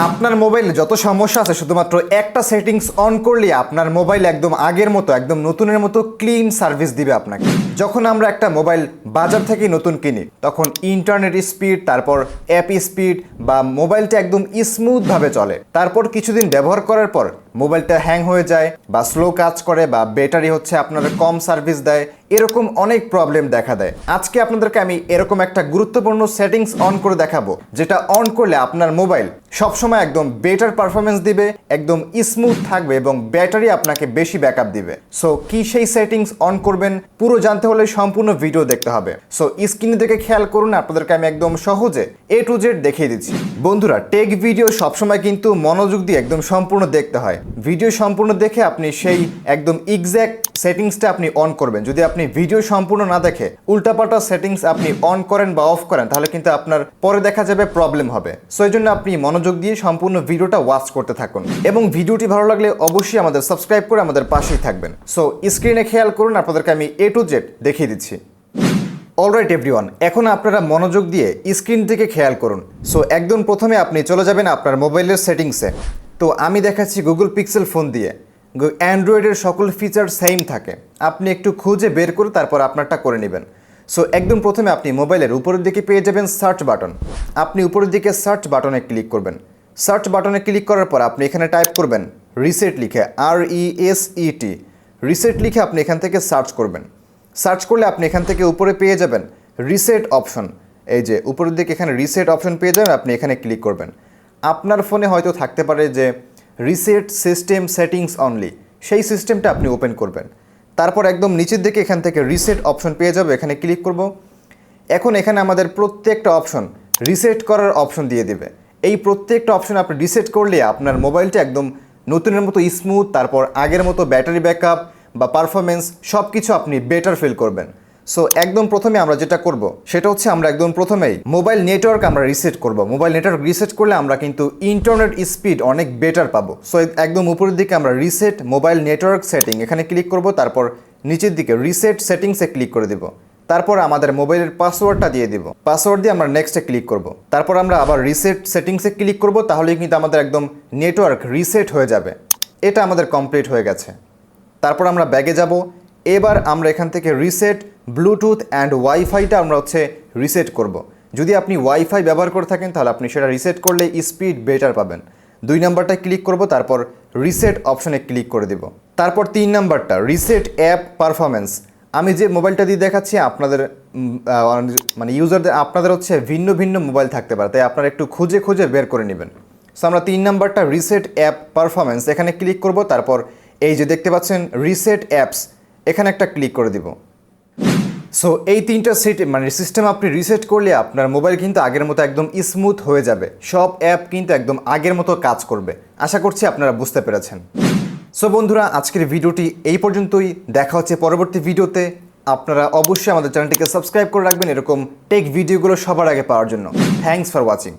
আপনার মোবাইলে যত সমস্যা আছে শুধুমাত্র একটা সেটিংস অন করলে আপনার মোবাইল একদম আগের মতো একদম নতুনের মতো ক্লিন সার্ভিস দিবে আপনাকে। যখন আমরা একটা মোবাইল বাজার থেকে নতুন কিনি তখন ইন্টারনেট স্পিড, তারপর অ্যাপ স্পিড বা মোবাইলটা একদম স্মুথভাবে চলে। তারপর কিছুদিন ব্যবহার করার পর মোবাইলটা হ্যাং হয়ে যায় বা স্লো কাজ করে বা ব্যাটারি আপনার কম সার্ভিস দেয়, এরকম অনেক প্রবলেম দেখা দেয়। আজকে আপনাদেরকে আমি এরকম একটা গুরুত্বপূর্ণ সেটিংস অন করে দেখাবো, যেটা অন করলে আপনার মোবাইল সবসময় একদম বেটার পারফরমেন্স দিবে, একদম স্মুথ থাকবে এবং ব্যাটারি আপনাকে বেশি ব্যাকআপ দিবে। সো কি সেই সেটিংস অন করবেন পুরো জানতে হলে সম্পূর্ণ ভিডিও দেখতে হবে। সো স্ক্রিনে দেখে খেয়াল করুন, আপনাদেরকে আমি একদম সহজে A to Z দেখিয়ে দিচ্ছি। বন্ধুরা, টেক ভিডিও সবসময় কিন্তু মনোযোগ দিয়ে একদম সম্পূর্ণ দেখতে হয়। ভিডিও সম্পূর্ণ দেখে আপনি সেই একদম এক্স্যাক্ট সেটিংসটা আপনি অন করবেন। যদি আপনি ভিডিও সম্পূর্ণ না দেখে উল্টাপাল্টা সেটিংস আপনি অন করেন বা অফ করেন তাহলে কিন্তু আপনার পরে দেখা যাবে প্রবলেম হবে। সো এই জন্য আপনি মনোযোগ দিয়ে সম্পূর্ণ ভিডিওটা ওয়াচ করতে থাকুন এবং ভিডিওটি ভালো লাগলে অবশ্যই আমাদের সাবস্ক্রাইব করে আমাদের পাশেই থাকবেন। সো স্ক্রিনে খেয়াল করুন, আপনাদেরকে আমি A to Z দেখিয়ে দিচ্ছি। অলরাইট এভরিওয়ান, এখন আপনারা মনোযোগ দিয়ে স্ক্রিন থেকে খেয়াল করুন। সো একদম প্রথমে আপনি চলে যাবেন আপনার মোবাইলের সেটিংসে। তো আমি দেখাচ্ছি গুগল পিক্সেল ফোন দিয়ে। অ্যান্ড্রয়েডের সকল ফিচার সেম থাকে, আপনি একটু খুঁজে বের করে তারপর আপনারটা করে নেবেন। সো একদম প্রথমে আপনি মোবাইলের উপরের দিকে পেয়ে যাবেন সার্চ বাটন। আপনি উপরের দিকে সার্চ বাটনে ক্লিক করবেন। সার্চ বাটনে ক্লিক করার পর আপনি এখানে টাইপ করবেন রিসেট লিখে, RESET। রিসেট লিখে আপনি এখান থেকে সার্চ করবেন। সার্চ করলে আপনি এখান থেকে উপরে পেয়ে যাবেন রিসেট অপশন। এই যে উপরের দিকে এখানে রিসেট অপশন পেয়ে যাবেন, আপনি এখানে ক্লিক করবেন। আপনার ফোনে হয়তো থাকতে পারে যে রিসেট সিস্টেম সেটিংস অনলি, সেই সিস্টেমটা আপনি ওপেন করবেন। তারপর একদম নিচের দিকে এখান থেকে রিসেট অপশন পেয়ে যাবে, এখানে ক্লিক করব। এখন এখানে আমাদের প্রত্যেকটা অপশন রিসেট করার অপশন দিয়ে দেবে। এই প্রত্যেকটা অপশন আপনি রিসেট করলে আপনার মোবাইলটা একদম নতুনের মতো স্মুথ, তারপর আগের মতো ব্যাটারি ব্যাকআপ বা পারফরমেন্স সব কিছু আপনি বেটার ফিল করবেন। সো একদম প্রথমে আমরা যেটা করব সেটা হচ্ছে আমরা একদম প্রথমেই মোবাইল নেটওয়ার্ক আমরা রিসেট করব। মোবাইল নেটওয়ার্ক রিসেট করলে আমরা কিন্তু ইন্টারনেট স্পিড অনেক বেটার পাবো। সো একদম উপরের দিকে আমরা রিসেট মোবাইল নেটওয়ার্ক সেটিং এখানে ক্লিক করব। তারপর নিচের দিকে রিসেট সেটিংসে ক্লিক করে দেব। তারপর আমাদের মোবাইলের পাসওয়ার্ডটা দিয়ে দিব। পাসওয়ার্ড দিয়ে আমরা নেক্সটে ক্লিক করব। তারপর আমরা আবার রিসেট সেটিংসে ক্লিক করব, তাহলেই কিন্তু আমাদের একদম নেটওয়ার্ক রিসেট হয়ে যাবে। এটা আমাদের কমপ্লিট হয়ে গেছে। তারপর আমরা ব্যাগে যাব। এবার আমরা এখান থেকে রিসেট ব্লুটুথ অ্যান্ড ওয়াইফাইটা আমরা রিসেট করব। যদি আপনি ওয়াইফাই ব্যবহার করে থাকেন তাহলে আপনি সেটা রিসেট করলে স্পিড বেটার পাবেন। 2 নাম্বারটায় ক্লিক করব, তারপর রিসেট অপশনে ক্লিক করে দেব। তারপর 3 নাম্বারটা রিসেট অ্যাপ পারফরমেন্স। আমি যে মোবাইলটা দিয়ে দেখাচ্ছি আপনাদের মানে ইউজারদের আপনাদের ভিন্ন ভিন্ন মোবাইল থাকতে পারে, তাই আপনারা একটু খুঁজে খুঁজে বের করে নেবেন। সো আমরা 3 নাম্বারটা রিসেট অ্যাপ পারফরমেন্স এখানে ক্লিক করব। তারপর এই যে দেখতে পাচ্ছেন রিসেট অ্যাপস, এখানে একটা ক্লিক করে দিব। সো এই 3টা সিস্টেম আপনি রিসেট করলে আপনার মোবাইল কিন্তু আগের মতো একদম স্মুথ হয়ে যাবে। সব অ্যাপ কিন্তু একদম আগের মতো কাজ করবে। আশা করছি আপনারা বুঝতে পেরেছেন। সো বন্ধুরা, আজকের ভিডিওটি এই পর্যন্তই। দেখা হচ্ছে পরবর্তী ভিডিওতে। আপনারা অবশ্যই আমাদের চ্যানেলটিকে সাবস্ক্রাইব করে রাখবেন এরকম টেক ভিডিওগুলো সবার আগে পাওয়ার জন্য। Thanks for watching.